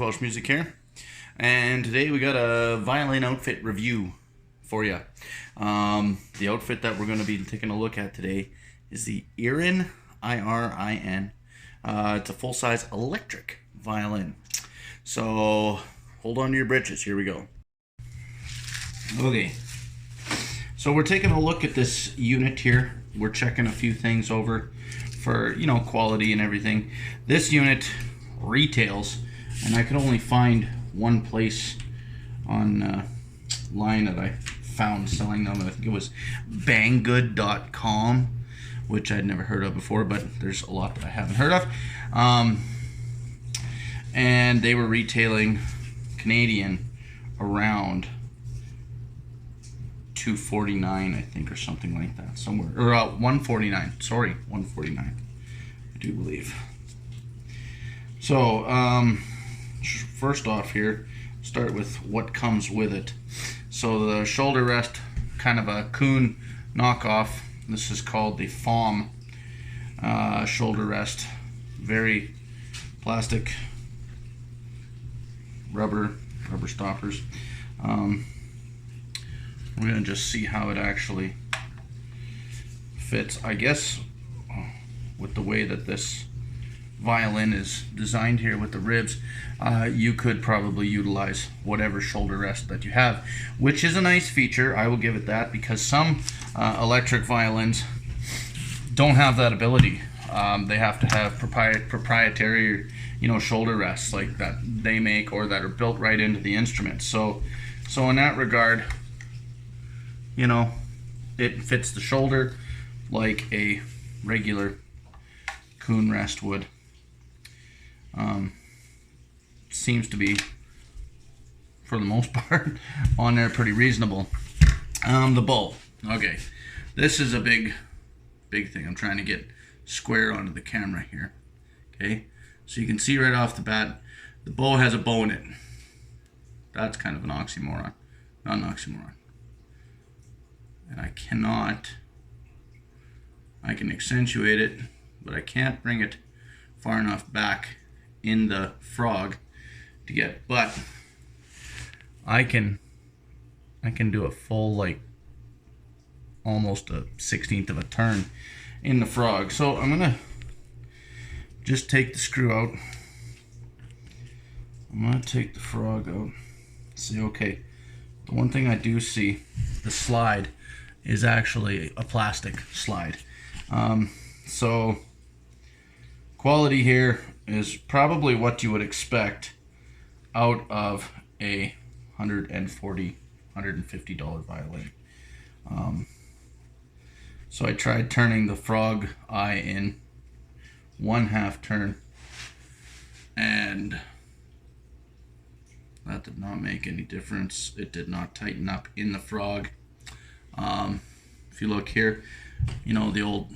Welsh Music here, and today we got a violin outfit review for you. The outfit that we're going to be taking a look at today is the Irin, I-R-I-N. It's a full-size electric violin. So hold on to your britches, here we go. Okay, so we're taking a look at this unit here. We're checking a few things over for, quality and everything. This unit retails, and I could only find one place on line that I found selling them. I think it was banggood.com, which I'd never heard of before, but there's a lot that I haven't heard of. And they were retailing Canadian around $249, I think, or something like that, somewhere, or $149. Sorry, $149, I do believe. So, first off here, start with what comes with it. So the shoulder rest, kind of a Kuhn knockoff. This is called the FOM shoulder rest. Very plastic, rubber stoppers. We're going to just see how it actually fits. I guess with the way that this violin is designed here with the ribs, you could probably utilize whatever shoulder rest that you have, which is a nice feature. I will give it that, because some electric violins don't have that ability. They have to have proprietary, shoulder rests like that they make, or that are built right into the instrument. So in that regard, it fits the shoulder like a regular Kuhn rest would. Seems to be, for the most part, on there pretty reasonable. The bow. Okay, this is a big thing. I'm trying to get square onto the camera here. Okay, so you can see right off the bat, the bow has a bow in it. That's kind of an oxymoron. Not an oxymoron. And I can accentuate it, but I can't bring it far enough back in the frog to get, but I can do a full, like, almost a 16th of a turn in the frog. So I'm gonna just take the screw out. I'm gonna take the frog out. See, okay, the one thing I do see, the slide is actually a plastic slide. So quality here is probably what you would expect out of a $140, $150 violin. So I tried turning the frog eye in 1/2 turn, and that did not make any difference. It did not tighten up in the frog. If you look here, the old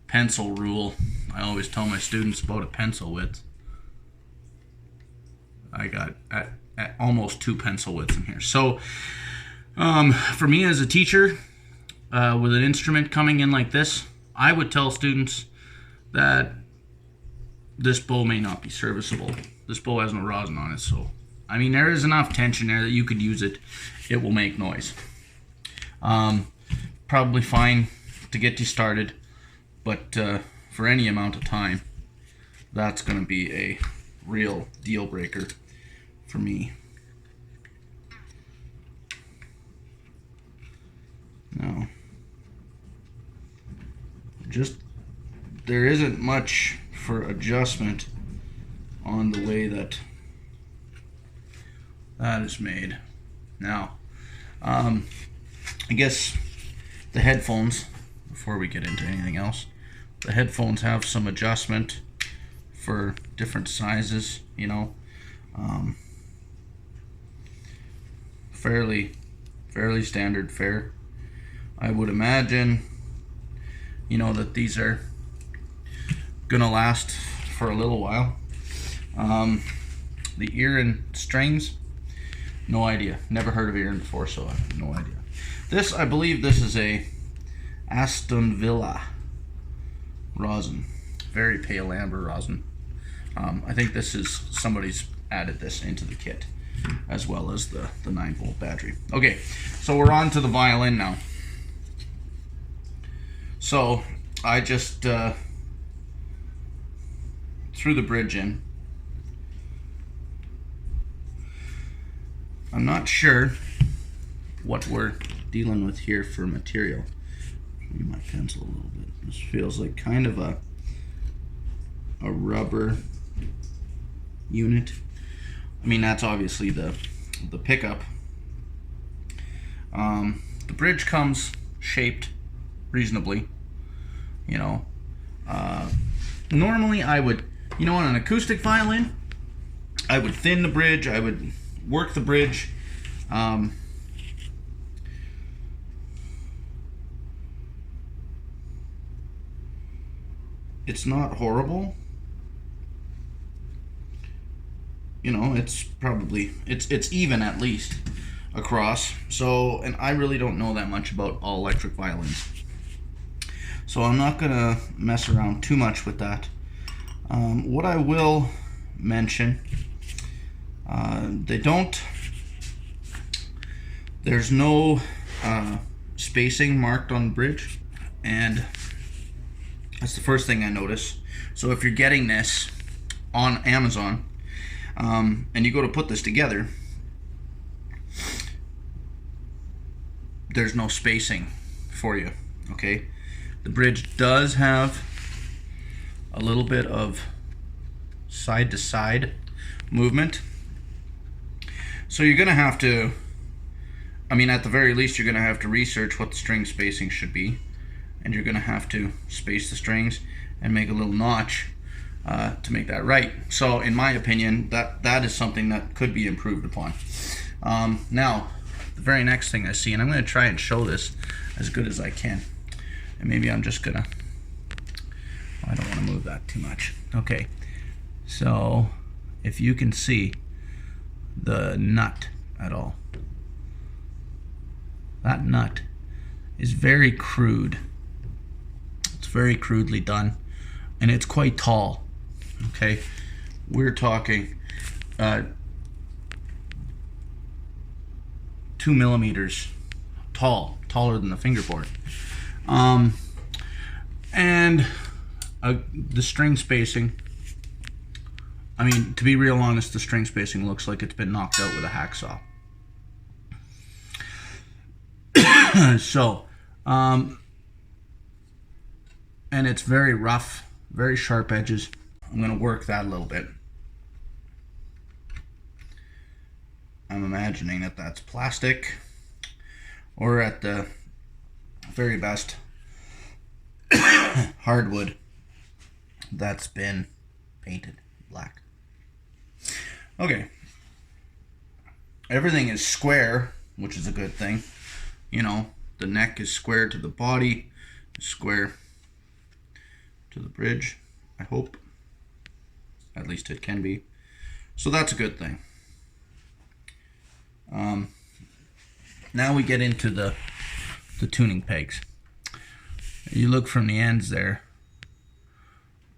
pencil rule. I always tell my students about a pencil width. I got at almost 2 pencil widths in here. So for me as a teacher, with an instrument coming in like this, I would tell students that this bow may not be serviceable. This bow has no rosin on it, so there is enough tension there that you could use it. It will make noise. Probably fine to get you started, but for any amount of time, that's going to be a real deal breaker for me. Now, there isn't much for adjustment on the way that is made. Now, I guess the headphones, before we get into anything else, the headphones have some adjustment for different sizes, fairly standard fare. I would imagine, that these are gonna last for a little while. The Irin strings, no idea. Never heard of Irin before, so I have no idea. I believe this is a Aston Villa rosin, very pale amber rosin. I think this is somebody's added this into the kit, as well as the 9-volt battery. Okay, so we're on to the violin now. So I just threw the bridge in. I'm not sure what we're dealing with here for material. Maybe my pencil a little bit. This feels like kind of a rubber unit. I mean, that's obviously the pickup. The bridge comes shaped reasonably, you know. Normally I would, you know, on an acoustic violin, I would thin the bridge, I would work the bridge. It's not horrible. You know, it's probably, it's even at least across. So, and I really don't know that much about all electric violins. So I'm not gonna mess around too much with that. What I will mention, there's no spacing marked on the bridge, and that's the first thing I notice. So if you're getting this on Amazon, and you go to put this together, there's no spacing for you, okay? The bridge does have a little bit of side to side movement. So you're gonna have to, I mean, at the very least, you're gonna have to research what the string spacing should be, and you're gonna have to space the strings and make a little notch to make that right. So in my opinion, that is something that could be improved upon. Now, the very next thing I see, and I'm gonna try and show this as good as I can. And maybe I'm just gonna, I don't want to move that too much. Okay, so if you can see the nut at all, that nut is very crude. It's very crudely done, and it's quite tall. Okay, we're talking 2 millimeters tall, taller than the fingerboard. And the string spacing, I mean, to be real honest, the string spacing looks like it's been knocked out with a hacksaw. So, and it's very rough, very sharp edges. I'm going to work that a little bit. I'm imagining that that's plastic, or at the very best, hardwood that's been painted black. Okay, everything is square, which is a good thing. You know, the neck is square to the body, square to the bridge, I hope. At least it can be. So that's a good thing. Now we get into the tuning pegs. You look from the ends there,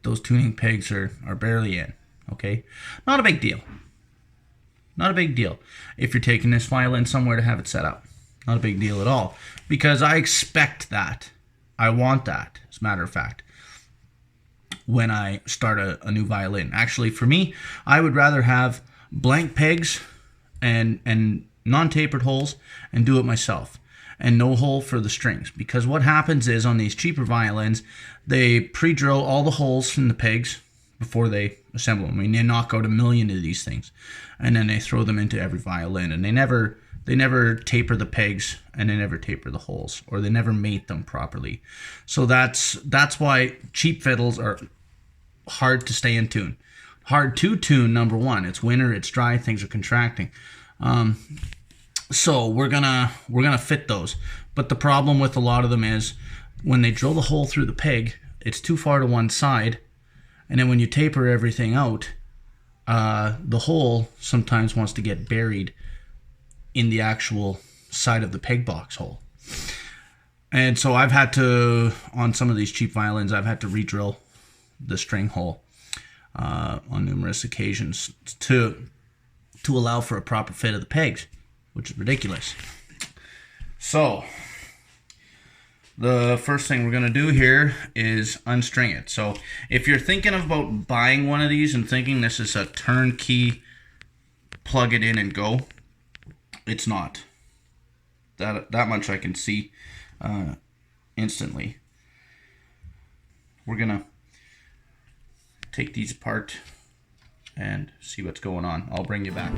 those tuning pegs are barely in, okay? Not a big deal. Not a big deal if you're taking this violin somewhere to have it set up. Not a big deal at all, because I expect that. I want that, as a matter of fact, when I start a new violin. Actually, for me, I would rather have blank pegs and non-tapered holes and do it myself, and no hole for the strings, because what happens is on these cheaper violins, they pre-drill all the holes from the pegs before they assemble them. I mean, they knock out 1 million of these things, and then they throw them into every violin, and they never taper the pegs, and they never taper the holes, or they never mate them properly. So that's why cheap fiddles are hard to stay in tune. Hard to tune, number one. It's winter, it's dry, things are contracting. So we're gonna fit those. But the problem with a lot of them is when they drill the hole through the peg, it's too far to one side, and then when you taper everything out, the hole sometimes wants to get buried in the actual side of the peg box hole. And so I've had to, on some of these cheap violins, I've had to re-drill the string hole on numerous occasions to to allow for a proper fit of the pegs, which is ridiculous. So the first thing we're going to do here is unstring it. So if you're thinking about buying one of these and thinking this is a turnkey, plug it in and go, it's not. That much I can see instantly. We're going to take these apart and see what's going on. I'll bring you back.